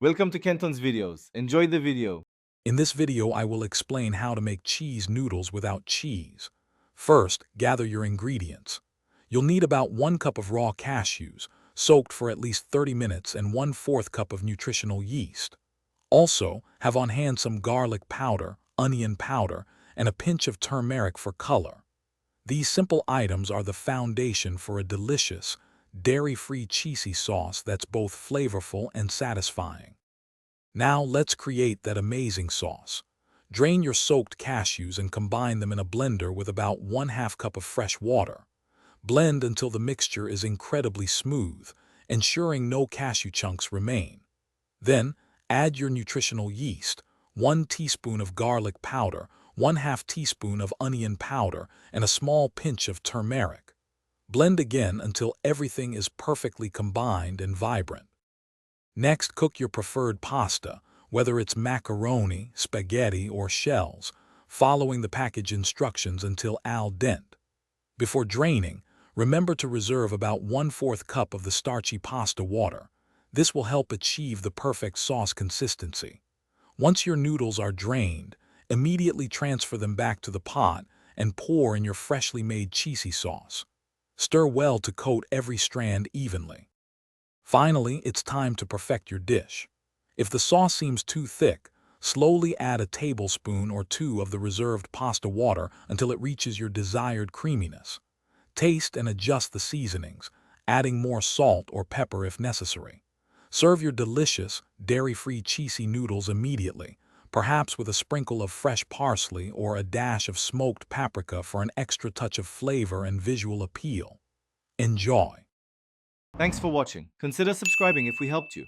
Welcome to Kenton's videos. Enjoy the video. In this video, I will explain how to make cheese noodles without cheese. First, gather your ingredients. You'll need about 1 cup of raw cashews, soaked for at least 30 minutes, and 1/4 cup of nutritional yeast. Also, have on hand some garlic powder, onion powder, and a pinch of turmeric for color. These simple items are the foundation for a delicious, dairy-free cheesy sauce that's both flavorful and satisfying. Now let's create that amazing sauce. Drain your soaked cashews and combine them in a blender with about 1/2 cup of fresh water. Blend until the mixture is incredibly smooth, ensuring no cashew chunks remain. Then, add your nutritional yeast, 1 teaspoon of garlic powder, 1/2 teaspoon of onion powder, and a small pinch of turmeric. Blend again until everything is perfectly combined and vibrant. Next, cook your preferred pasta, whether it's macaroni, spaghetti, or shells, following the package instructions until al dente. Before draining, remember to reserve about 1/4 cup of the starchy pasta water. This will help achieve the perfect sauce consistency. Once your noodles are drained, immediately transfer them back to the pot and pour in your freshly made cheesy sauce. Stir well to coat every strand evenly. Finally, it's time to perfect your dish. If the sauce seems too thick, slowly add a tablespoon or 2 of the reserved pasta water until it reaches your desired creaminess. Taste and adjust the seasonings, adding more salt or pepper if necessary. Serve your delicious, dairy-free cheesy noodles immediately, perhaps with a sprinkle of fresh parsley or a dash of smoked paprika for an extra touch of flavor and visual appeal. Enjoy! Thanks for watching. Consider subscribing if we helped you.